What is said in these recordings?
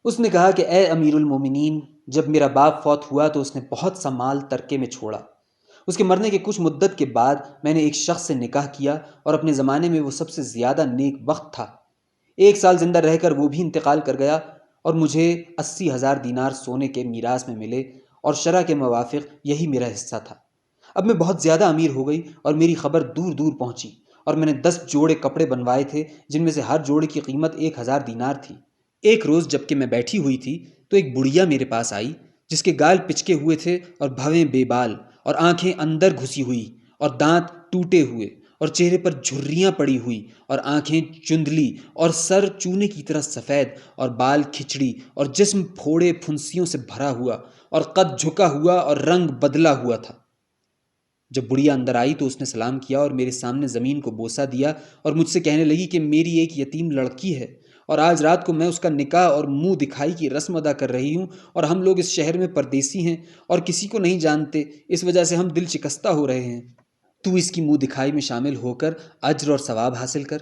اس نے کہا کہ اے امیر المومنین، جب میرا باپ فوت ہوا تو اس نے بہت سا مال ترکے میں چھوڑا۔ اس کے مرنے کے کچھ مدت کے بعد میں نے ایک شخص سے نکاح کیا اور اپنے زمانے میں وہ سب سے زیادہ نیک وقت تھا۔ 1 سال زندہ رہ کر وہ بھی انتقال کر گیا اور مجھے 80,000 دینار سونے کے میراث میں ملے، اور شرع کے موافق یہی میرا حصہ تھا۔ اب میں بہت زیادہ امیر ہو گئی اور میری خبر دور دور پہنچی، اور میں نے 10 جوڑے کپڑے بنوائے تھے جن میں سے ہر جوڑے کی قیمت 1,000 دینار تھی۔ ایک روز جب کہ میں بیٹھی ہوئی تھی تو ایک بڑھیا میرے پاس آئی، جس کے گال پچکے ہوئے تھے اور بھویں بے بال، اور آنکھیں اندر گھسی ہوئی، اور دانت ٹوٹے ہوئے، اور چہرے پر جھریاں پڑی ہوئی، اور آنکھیں چندلی، اور سر چونے کی طرح سفید، اور بال کھچڑی، اور جسم پھوڑے پھنسیوں سے بھرا ہوا، اور قد جھکا ہوا اور رنگ بدلا ہوا تھا۔ جب بڑھیا اندر آئی تو اس نے سلام کیا اور میرے سامنے زمین کو بوسہ دیا، اور مجھ سے کہنے لگی کہ میری ایک یتیم لڑکی ہے، اور آج رات کو میں اس کا نکاح اور منہ دکھائی کی رسم ادا کر رہی ہوں، اور ہم لوگ اس شہر میں پردیسی ہیں اور کسی کو نہیں جانتے، اس وجہ سے ہم دل شکستہ ہو رہے ہیں۔ تو اس کی منہ دکھائی میں شامل ہو کر اجر اور ثواب حاصل کر۔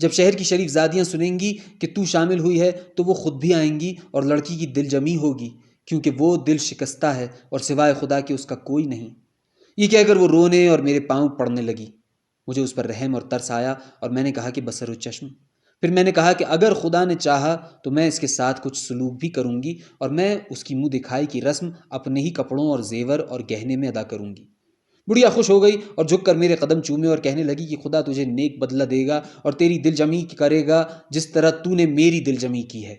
جب شہر کی شریف زادیاں سنیں گی کہ تو شامل ہوئی ہے تو وہ خود بھی آئیں گی، اور لڑکی کی دل جمی ہوگی، کیونکہ وہ دل شکستہ ہے اور سوائے خدا کے اس کا کوئی نہیں۔ یہ کہہ کر وہ رونے اور میرے پاؤں پڑنے لگی۔ مجھے اس پر رحم اور ترس آیا اور میں نے کہا کہ بصر و چشم۔ پھر میں نے کہا کہ اگر خدا نے چاہا تو میں اس کے ساتھ کچھ سلوک بھی کروں گی، اور میں اس کی منہ دکھائی کی رسم اپنے ہی کپڑوں اور زیور اور گہنے میں ادا کروں گی۔ بڑھیا خوش ہو گئی اور جھک کر میرے قدم چومے اور کہنے لگی کہ خدا تجھے نیک بدلہ دے گا اور تیری دل جمی کرے گا، جس طرح تو نے میری دل جمی کی ہے۔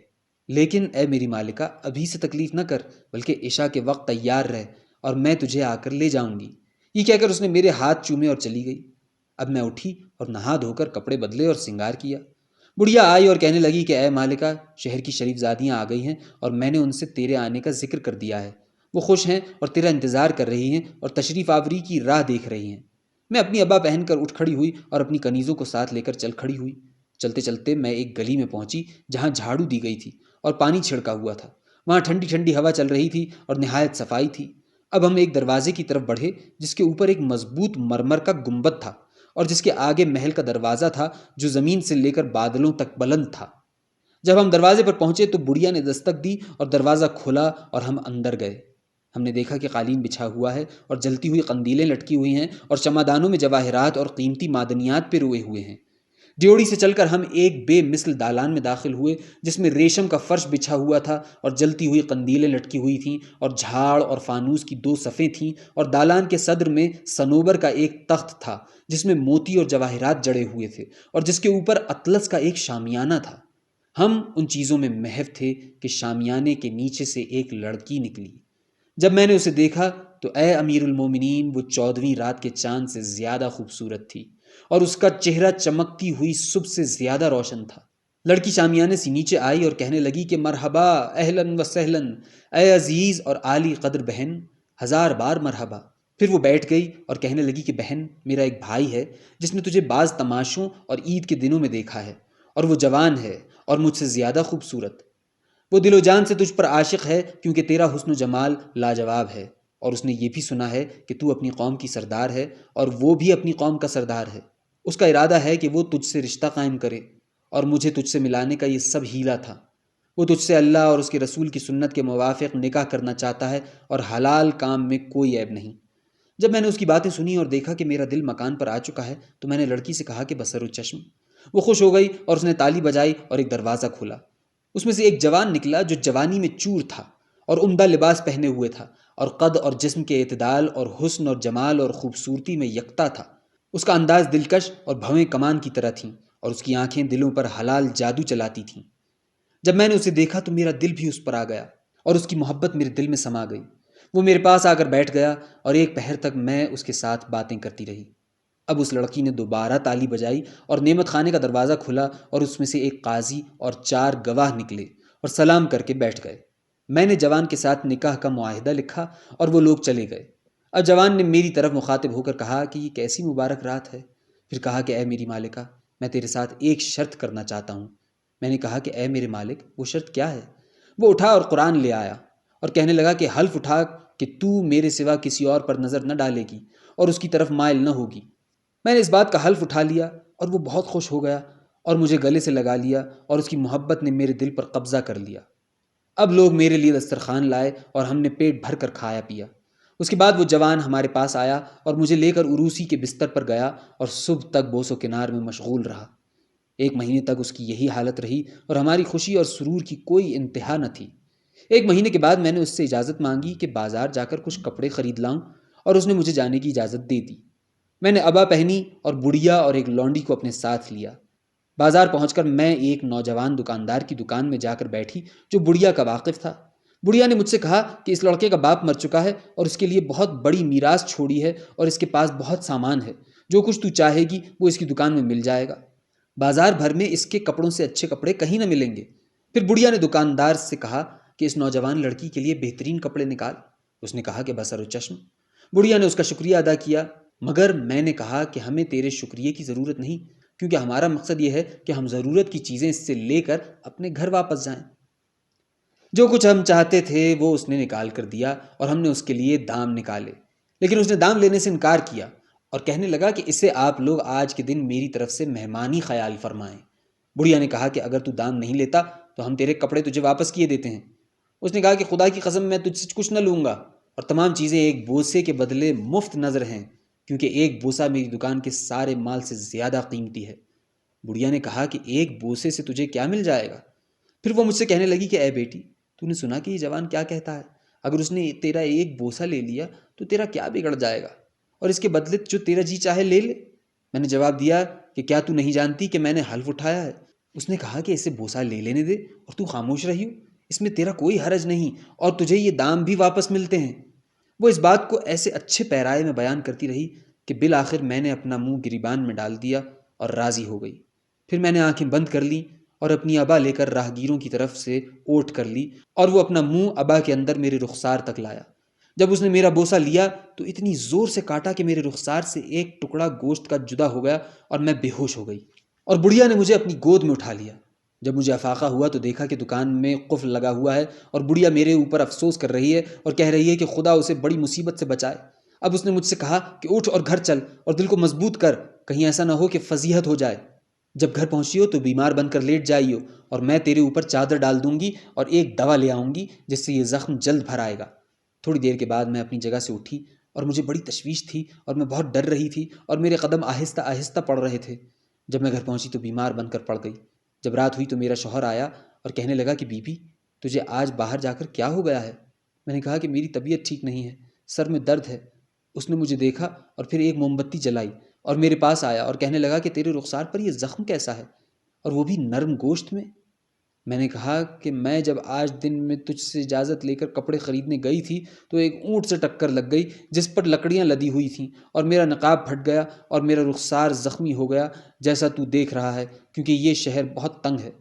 لیکن اے میری مالکہ، ابھی سے تکلیف نہ کر، بلکہ عشاء کے وقت تیار رہ اور میں تجھے آ کر لے جاؤں گی۔ یہ کہہ کر اس نے میرے ہاتھ چومے اور چلی گئی۔ اب میں اٹھی اور نہا دھو کر کپڑے بدلے اور سنگار کیا۔ بڑھیا آئی اور کہنے لگی کہ اے مالکہ، شہر کی شریف زادیاں آ گئی ہیں اور میں نے ان سے تیرے آنے کا ذکر کر دیا ہے۔ وہ خوش ہیں اور تیرا انتظار کر رہی ہیں اور تشریف آوری کی راہ دیکھ رہی ہیں۔ میں اپنی ابا پہن کر اٹھ کھڑی ہوئی اور اپنی کنیزوں کو ساتھ لے کر چل کھڑی ہوئی۔ چلتے چلتے میں ایک گلی میں پہنچی جہاں جھاڑو دی گئی تھی اور پانی چھڑکا ہوا تھا۔ وہاں ٹھنڈی ٹھنڈی ہوا چل رہی تھی اور نہایت صفائی تھی۔ اب ہم ایک دروازے کی طرف بڑھے جس کے اوپر ایک مضبوط مرمر کا گنبد تھا، اور جس کے آگے محل کا دروازہ تھا جو زمین سے لے کر بادلوں تک بلند تھا۔ جب ہم دروازے پر پہنچے تو بڑھیا نے دستک دی اور دروازہ کھلا اور ہم اندر گئے۔ ہم نے دیکھا کہ قالین بچھا ہوا ہے اور جلتی ہوئی قندیلیں لٹکی ہوئی ہیں، اور چمادانوں میں جواہرات اور قیمتی معدنیات پہ روئے ہوئے ہیں۔ ڈیوڑی سے چل کر ہم ایک بے مثل دالان میں داخل ہوئے جس میں ریشم کا فرش بچھا ہوا تھا اور جلتی ہوئی قندیلیں لٹکی ہوئی تھیں، اور جھاڑ اور فانوس کی 2 صفیں تھیں، اور دالان کے صدر میں صنوبر کا ایک تخت تھا جس میں موتی اور جواہرات جڑے ہوئے تھے، اور جس کے اوپر اطلس کا ایک شامیانہ تھا۔ ہم ان چیزوں میں محو تھے کہ شامیانے کے نیچے سے ایک لڑکی نکلی۔ جب میں نے اسے دیکھا تو اے امیر المومنین، وہ 14ویں رات کے چاند سے زیادہ خوبصورت تھی، اور اس کا چہرہ چمکتی ہوئی صبح سے زیادہ روشن تھا۔ لڑکی شامیانے سے نیچے آئی اور کہنے لگی کہ مرحبا، اہلاً و سہلاً، اے عزیز اور عالی قدر بہن، 1000 بار مرحبا۔ پھر وہ بیٹھ گئی اور کہنے لگی کہ بہن، میرا ایک بھائی ہے جس نے تجھے بعض تماشوں اور عید کے دنوں میں دیکھا ہے، اور وہ جوان ہے اور مجھ سے زیادہ خوبصورت۔ وہ دل و جان سے تجھ پر عاشق ہے کیونکہ تیرا حسن و جمال لاجواب ہے، اور اس نے یہ بھی سنا ہے کہ تو اپنی قوم کی سردار ہے اور وہ بھی اپنی قوم کا سردار ہے۔ اس کا ارادہ ہے کہ وہ تجھ سے رشتہ قائم کرے، اور مجھے تجھ سے ملانے کا یہ سب ہیلا تھا۔ وہ تجھ سے اللہ اور اس کے رسول کی سنت کے موافق نکاح کرنا چاہتا ہے، اور حلال کام میں کوئی عیب نہیں۔ جب میں نے اس کی باتیں سنی اور دیکھا کہ میرا دل مکان پر آ چکا ہے تو میں نے لڑکی سے کہا کہ بصر و چشم۔ وہ خوش ہو گئی اور اس نے تالی بجائی اور ایک دروازہ کھولا۔ اس میں سے ایک جوان نکلا جو جوانی میں چور تھا اور عمدہ لباس پہنے ہوئے تھا، اور قد اور جسم کے اعتدال اور حسن اور جمال اور خوبصورتی میں یکتا تھا۔ اس کا انداز دلکش اور بھویں کمان کی طرح تھیں، اور اس کی آنکھیں دلوں پر حلال جادو چلاتی تھیں۔ جب میں نے اسے دیکھا تو میرا دل بھی اس پر آ گیا اور اس کی محبت میرے دل میں سما گئی۔ وہ میرے پاس آ کر بیٹھ گیا اور ایک پہر تک میں اس کے ساتھ باتیں کرتی رہی۔ اب اس لڑکی نے دوبارہ تالی بجائی اور نعمت خانے کا دروازہ کھلا، اور اس میں سے ایک قاضی اور 4 گواہ نکلے اور سلام کر کے بیٹھ گئے۔ میں نے جوان کے ساتھ نکاح کا معاہدہ لکھا اور وہ لوگ چلے گئے۔ اب جوان نے میری طرف مخاطب ہو کر کہا کہ یہ کیسی مبارک رات ہے۔ پھر کہا کہ اے میری مالکہ، میں تیرے ساتھ ایک شرط کرنا چاہتا ہوں۔ میں نے کہا کہ اے میرے مالک، وہ شرط کیا ہے؟ وہ اٹھا اور قرآن لے آیا اور کہنے لگا کہ حلف اٹھا کہ تو میرے سوا کسی اور پر نظر نہ ڈالے گی اور اس کی طرف مائل نہ ہوگی۔ میں نے اس بات کا حلف اٹھا لیا اور وہ بہت خوش ہو گیا اور مجھے گلے سے لگا لیا، اور اس کی محبت نے میرے دل پر قبضہ کر لیا۔ اب لوگ میرے لیے دسترخوان لائے اور ہم نے پیٹ بھر کر کھایا پیا۔ اس کے بعد وہ جوان ہمارے پاس آیا اور مجھے لے کر عروسی کے بستر پر گیا اور صبح تک بوس و کنار میں مشغول رہا۔ 1 مہینے تک اس کی یہی حالت رہی اور ہماری خوشی اور سرور کی کوئی انتہا نہ تھی۔ 1 مہینے کے بعد میں نے اس سے اجازت مانگی کہ بازار جا کر کچھ کپڑے خرید لاؤں، اور اس نے مجھے جانے کی اجازت دے دی۔ میں نے عبا پہنی اور بڑھیا اور ایک لونڈی کو اپنے ساتھ لیا۔ بازار پہنچ کر میں ایک نوجوان دکاندار کی دکان میں جا کر بیٹھی جو بڑھیا کا واقف تھا۔ بڑھیا نے مجھ سے کہا کہ اس لڑکے کا باپ مر چکا ہے اور اس کے لیے بہت بڑی میراث چھوڑی ہے، اور اس کے پاس بہت سامان ہے، جو کچھ تو چاہے گی وہ اس کی دکان میں مل جائے گا۔ بازار بھر میں اس کے کپڑوں سے اچھے کپڑے کہیں نہ ملیں گے۔ پھر بڑھیا نے دکاندار سے کہا کہ اس نوجوان لڑکی کے لیے بہترین کپڑے نکال۔ اس نے کہا کہ بصر و چشم۔ بڑھیا نے اس کا شکریہ ادا کیا، مگر میں نے کہا کہ ہمیں تیرے شکریہ کی ضرورت نہیں، کیونکہ ہمارا مقصد یہ ہے کہ ہم ضرورت کی چیزیں اس سے لے کر اپنے گھر واپس جائیں۔ جو کچھ ہم چاہتے تھے وہ اس نے نکال کر دیا اور ہم نے اس کے لیے دام نکالے، لیکن اس نے دام لینے سے انکار کیا اور کہنے لگا کہ اسے آپ لوگ آج کے دن میری طرف سے مہمانی خیال فرمائیں۔ بڑھیا نے کہا کہ اگر تو دام نہیں لیتا تو ہم تیرے کپڑے تجھے واپس کیے دیتے ہیں۔ اس نے کہا کہ خدا کی قسم میں تجھ سے کچھ نہ لوں گا، اور تمام چیزیں ایک بوسے کے بدلے مفت نظر ہیں، کیونکہ ایک بوسہ میری دکان کے سارے مال سے زیادہ قیمتی ہے۔ بڑھیا نے کہا کہ ایک بوسے سے تجھے کیا مل جائے گا؟ پھر وہ مجھ سے کہنے لگی کہ اے بیٹی، تو نے سنا کہ یہ جوان کیا کہتا ہے؟ اگر اس نے تیرا ایک بوسہ لے لیا تو تیرا کیا بگڑ جائے گا، اور اس کے بدلے جو تیرا جی چاہے لے لے۔ میں نے جواب دیا کہ کیا تو نہیں جانتی کہ میں نے حلف اٹھایا ہے؟ اس نے کہا کہ اسے بوسہ لے لینے دے اور تو خاموش رہی ہو، اس میں تیرا کوئی حرج نہیں، اور تجھے یہ دام بھی واپس ملتے ہیں۔ وہ اس بات کو ایسے اچھے پیرائے میں بیان کرتی رہی کہ بالآخر میں نے اپنا منہ گریبان میں ڈال دیا اور راضی ہو گئی۔ پھر میں نے آنکھیں بند کر لیں اور اپنی ابا لے کر راہگیروں کی طرف سے اوٹ کر لی، اور وہ اپنا منہ ابا کے اندر میرے رخسار تک لایا۔ جب اس نے میرا بوسہ لیا تو اتنی زور سے کاٹا کہ میرے رخسار سے ایک ٹکڑا گوشت کا جدا ہو گیا اور میں بے ہوش ہو گئی، اور بڑھیا نے مجھے اپنی گود میں اٹھا لیا۔ جب مجھے افاقہ ہوا تو دیکھا کہ دکان میں قفل لگا ہوا ہے اور بڑھیا میرے اوپر افسوس کر رہی ہے اور کہہ رہی ہے کہ خدا اسے بڑی مصیبت سے بچائے۔ اب اس نے مجھ سے کہا کہ اٹھ اور گھر چل اور دل کو مضبوط کر، کہیں ایسا نہ ہو کہ فضیحت ہو جائے۔ جب گھر پہنچی ہو تو بیمار بن کر لیٹ جائیو، اور میں تیرے اوپر چادر ڈال دوں گی اور ایک دوا لے آؤں گی جس سے یہ زخم جلد بھر آئے گا۔ تھوڑی دیر کے بعد میں اپنی جگہ سے اٹھی اور مجھے بڑی تشویش تھی اور میں بہت ڈر رہی تھی اور میرے قدم آہستہ آہستہ پڑ رہے تھے۔ جب میں گھر پہنچی تو بیمار بن کر پڑ گئی۔ جب رات ہوئی تو میرا شوہر آیا اور کہنے لگا کہ بی بی، تجھے آج باہر جا کر کیا ہو گیا ہے؟ میں نے کہا کہ میری طبیعت ٹھیک نہیں ہے، سر میں درد ہے۔ اس نے مجھے دیکھا اور پھر ایک موم بتی جلائی اور میرے پاس آیا اور کہنے لگا کہ تیرے رخسار پر یہ زخم کیسا ہے، اور وہ بھی نرم گوشت میں؟ میں نے کہا کہ میں جب آج دن میں تجھ سے اجازت لے کر کپڑے خریدنے گئی تھی تو ایک اونٹ سے ٹکر لگ گئی جس پر لکڑیاں لدی ہوئی تھیں، اور میرا نقاب پھٹ گیا اور میرا رخسار زخمی ہو گیا جیسا تو دیکھ رہا ہے، کیونکہ یہ شہر بہت تنگ ہے۔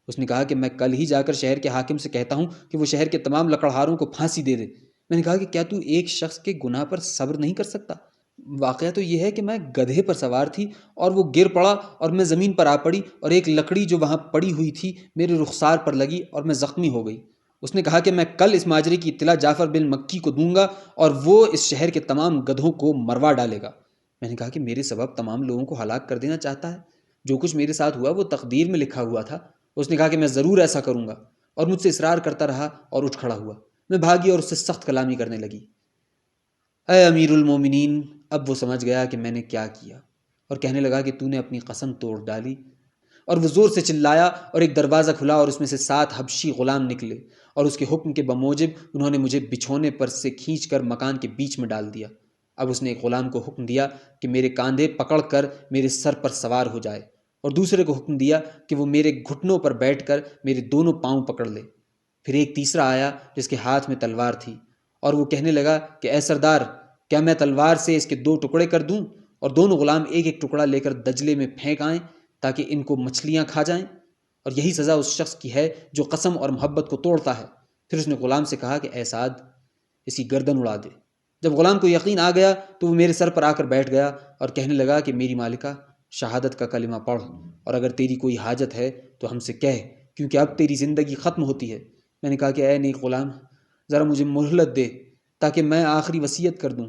اس نے کہا کہ میں کل ہی جا کر شہر کے حاکم سے کہتا ہوں کہ وہ شہر کے تمام لکڑہاروں کو پھانسی دے دے۔ میں نے کہا کہ کیا تو ایک شخص کے گناہ پر صبر نہیں کر سکتا؟ واقعہ تو یہ ہے کہ میں گدھے پر سوار تھی اور وہ گر پڑا اور میں زمین پر آ پڑی، اور ایک لکڑی جو وہاں پڑی ہوئی تھی میرے رخسار پر لگی اور میں زخمی ہو گئی۔ اس نے کہا کہ میں کل اس ماجرے کی اطلاع جعفر بن مکی کو دوں گا اور وہ اس شہر کے تمام گدھوں کو مروا ڈالے گا۔ میں نے کہا کہ میرے سبب تمام لوگوں کو ہلاک کر دینا چاہتا ہے؟ جو کچھ میرے ساتھ ہوا وہ تقدیر میں لکھا ہوا تھا۔ اس نے کہا کہ میں ضرور ایسا کروں گا، اور مجھ سے اصرار کرتا رہا اور اٹھ کھڑا ہوا۔ میں بھاگی اور اس سے سخت کلامی کرنے لگی۔ اے امیر المومنین، اب وہ سمجھ گیا کہ میں نے کیا کیا، اور کہنے لگا کہ تو نے اپنی قسم توڑ ڈالی۔ اور وہ زور سے چلایا اور ایک دروازہ کھلا اور اس میں سے 7 حبشی غلام نکلے، اور اس کے حکم کے بموجب انہوں نے مجھے بچھونے پر سے کھینچ کر مکان کے بیچ میں ڈال دیا۔ اب اس نے ایک غلام کو حکم دیا کہ میرے کاندھے پکڑ کر میرے سر پر سوار ہو جائے، اور دوسرے کو حکم دیا کہ وہ میرے گھٹنوں پر بیٹھ کر میرے دونوں پاؤں پکڑ لے۔ پھر ایک تیسرا آیا جس کے ہاتھ میں تلوار تھی، اور وہ کہنے لگا کہ اے سردار، کیا میں تلوار سے اس کے 2 ٹکڑے کر دوں؟ اور دونوں غلام ایک ایک ٹکڑا لے کر دجلے میں پھینک آئیں تاکہ ان کو مچھلیاں کھا جائیں، اور یہی سزا اس شخص کی ہے جو قسم اور محبت کو توڑتا ہے۔ پھر اس نے غلام سے کہا کہ اے سعد، اس کی گردن اڑا دے۔ جب غلام کو یقین آ گیا تو وہ میرے سر پر آ کر بیٹھ گیا اور کہنے لگا کہ میری مالکہ، شہادت کا کلمہ پڑھ، اور اگر تیری کوئی حاجت ہے تو ہم سے کہہ، کیونکہ اب تیری زندگی ختم ہوتی ہے۔ میں نے کہا کہ اے نیک غلام، ذرا مجھے مہلت دے تاکہ میں آخری وصیت کر دوں۔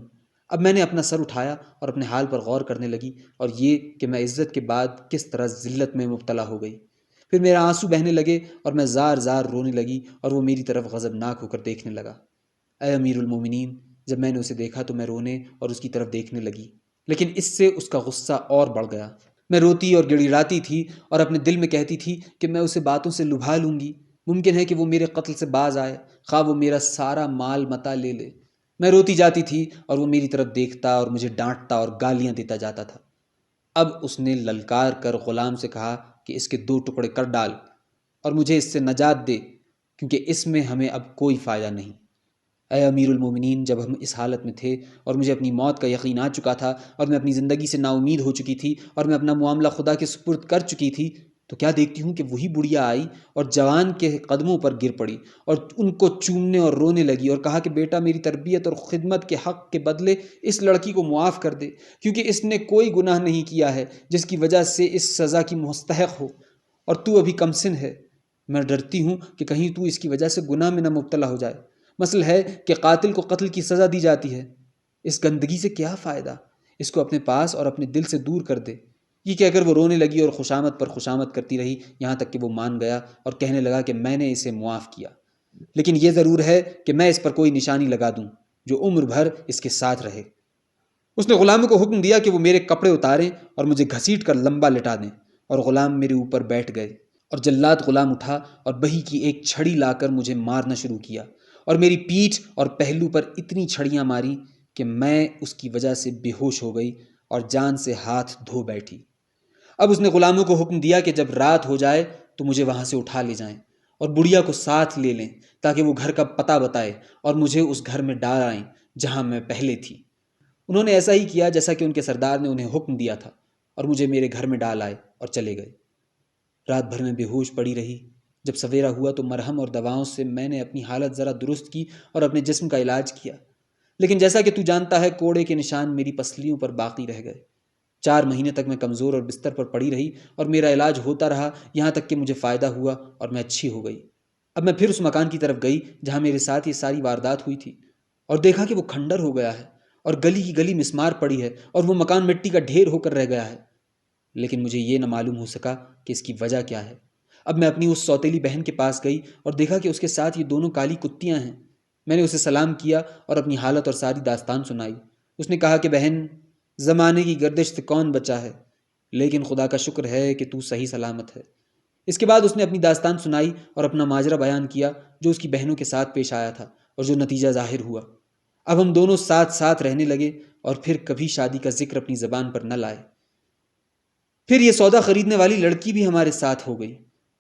اب میں نے اپنا سر اٹھایا اور اپنے حال پر غور کرنے لگی، اور یہ کہ میں عزت کے بعد کس طرح ذلت میں مبتلا ہو گئی۔ پھر میرے آنسو بہنے لگے اور میں زار زار رونے لگی اور وہ میری طرف غضبناک ہو کر دیکھنے لگا۔ اے امیر المومنین، جب میں نے اسے دیکھا تو میں رونے اور اس کی طرف دیکھنے لگی، لیکن اس سے اس کا غصہ اور بڑھ گیا۔ میں روتی اور گڑگڑاتی تھی اور اپنے دل میں کہتی تھی کہ میں اسے باتوں سے لبھا لوں گی، ممکن ہے کہ وہ میرے قتل سے باز آئے، خواہ وہ میرا سارا مال متا لے لے۔ میں روتی جاتی تھی اور وہ میری طرف دیکھتا اور مجھے ڈانٹتا اور گالیاں دیتا جاتا تھا۔ اب اس نے للکار کر غلام سے کہا کہ اس کے 2 ٹکڑے کر ڈال اور مجھے اس سے نجات دے، کیونکہ اس میں ہمیں اب کوئی فائدہ نہیں۔ اے امیر المومنین، جب ہم اس حالت میں تھے اور مجھے اپنی موت کا یقین آ چکا تھا اور میں اپنی زندگی سے نا امید ہو چکی تھی اور میں اپنا معاملہ خدا کے سپرد کر چکی تھی، تو کیا دیکھتی ہوں کہ وہی بڑھیا آئی اور جوان کے قدموں پر گر پڑی اور ان کو چومنے اور رونے لگی اور کہا کہ بیٹا، میری تربیت اور خدمت کے حق کے بدلے اس لڑکی کو معاف کر دے، کیونکہ اس نے کوئی گناہ نہیں کیا ہے جس کی وجہ سے اس سزا کی مستحق ہو، اور تو ابھی کم سن ہے۔ میں ڈرتی ہوں کہ کہیں تو اس کی وجہ سے گناہ میں نہ مبتلا ہو جائے۔ مسئلہ ہے کہ قاتل کو قتل کی سزا دی جاتی ہے۔ اس گندگی سے کیا فائدہ؟ اس کو اپنے پاس اور اپنے دل سے دور کر دے۔ یہ کہہ کر وہ رونے لگی اور خوشامد پر خوشامد کرتی رہی، یہاں تک کہ وہ مان گیا اور کہنے لگا کہ میں نے اسے معاف کیا، لیکن یہ ضرور ہے کہ میں اس پر کوئی نشانی لگا دوں جو عمر بھر اس کے ساتھ رہے۔ اس نے غلاموں کو حکم دیا کہ وہ میرے کپڑے اتاریں اور مجھے گھسیٹ کر لمبا لٹا دیں، اور غلام میرے اوپر بیٹھ گئے، اور جلاد غلام اٹھا اور بہی کی ایک چھڑی لا کر مجھے مارنا شروع کیا، اور میری پیٹھ اور پہلو پر اتنی چھڑیاں ماری کہ میں اس کی وجہ سے بے ہوش ہو گئی اور جان سے ہاتھ دھو بیٹھی۔ اب اس نے غلاموں کو حکم دیا کہ جب رات ہو جائے تو مجھے وہاں سے اٹھا لے جائیں اور بڑھیا کو ساتھ لے لیں تاکہ وہ گھر کا پتہ بتائے اور مجھے اس گھر میں ڈال آئیں جہاں میں پہلے تھی۔ انہوں نے ایسا ہی کیا جیسا کہ ان کے سردار نے انہیں حکم دیا تھا، اور مجھے میرے گھر میں ڈال آئے اور چلے گئے۔ رات بھر میں بے ہوش پڑی رہی۔ جب سویرا ہوا تو مرہم اور دواؤں سے میں نے اپنی حالت ذرا درست کی اور اپنے جسم کا علاج کیا، لیکن جیسا کہ تو جانتا ہے کوڑے کے نشان میری پسلیوں پر باقی رہ گئے۔ 4 مہینے تک میں کمزور اور بستر پر پڑی رہی اور میرا علاج ہوتا رہا، یہاں تک کہ مجھے فائدہ ہوا اور میں اچھی ہو گئی۔ اب میں پھر اس مکان کی طرف گئی جہاں میرے ساتھ یہ ساری واردات ہوئی تھی، اور دیکھا کہ وہ کھنڈر ہو گیا ہے اور گلی کی گلی مسمار پڑی ہے اور وہ مکان مٹی کا ڈھیر ہو کر رہ گیا ہے، لیکن مجھے یہ نہ معلوم ہو سکا کہ اس کی وجہ کیا ہے۔ اب میں اپنی اس سوتیلی بہن کے پاس گئی اور دیکھا کہ اس کے ساتھ یہ 2 کالی کتیاں ہیں۔ میں نے اسے سلام کیا اور اپنی حالت اور ساری داستان سنائی۔ اس نے کہا کہ بہن، زمانے کی گردش سے کون بچا ہے، لیکن خدا کا شکر ہے کہ تو صحیح سلامت ہے۔ اس کے بعد اس نے اپنی داستان سنائی اور اپنا ماجرا بیان کیا جو اس کی بہنوں کے ساتھ پیش آیا تھا اور جو نتیجہ ظاہر ہوا۔ اب ہم دونوں ساتھ ساتھ رہنے لگے اور پھر کبھی شادی کا ذکر اپنی زبان پر نہ لائے۔ پھر یہ سودا خریدنے والی لڑکی بھی ہمارے ساتھ ہو گئی۔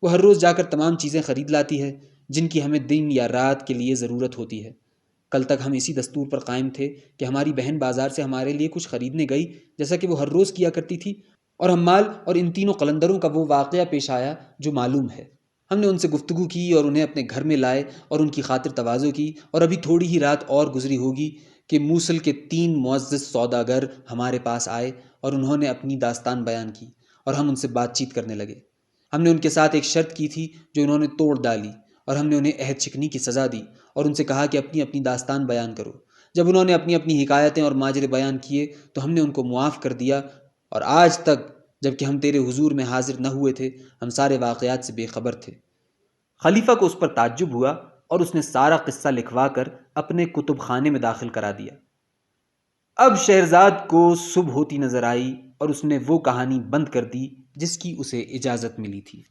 وہ ہر روز جا کر تمام چیزیں خرید لاتی ہے جن کی ہمیں دن یا رات کے لیے ضرورت ہوتی ہے۔ کل تک ہم اسی دستور پر قائم تھے کہ ہماری بہن بازار سے ہمارے لیے کچھ خریدنے گئی جیسا کہ وہ ہر روز کیا کرتی تھی، اور حمال اور ان 3 قلندروں کا وہ واقعہ پیش آیا جو معلوم ہے۔ ہم نے ان سے گفتگو کی اور انہیں اپنے گھر میں لائے اور ان کی خاطر تواضع کی، اور ابھی تھوڑی ہی رات اور گزری ہوگی کہ موصل کے 3 معزز سوداگر ہمارے پاس آئے اور انہوں نے اپنی داستان بیان کی اور ہم ان سے بات چیت کرنے لگے۔ ہم نے ان کے ساتھ ایک شرط کی تھی جو انہوں نے توڑ ڈالی، اور ہم نے انہیں عہد شکنی کی سزا دی اور ان سے کہا کہ اپنی اپنی داستان بیان کرو۔ جب انہوں نے اپنی اپنی حکایتیں اور ماجرے بیان کیے تو ہم نے ان کو معاف کر دیا، اور آج تک جب کہ ہم تیرے حضور میں حاضر نہ ہوئے تھے ہم سارے واقعات سے بے خبر تھے۔ خلیفہ کو اس پر تعجب ہوا اور اس نے سارا قصہ لکھوا کر اپنے کتب خانے میں داخل کرا دیا۔ اب شہرزاد کو صبح ہوتی نظر آئی اور اس نے وہ کہانی بند کر دی جس کی اسے اجازت ملی تھی۔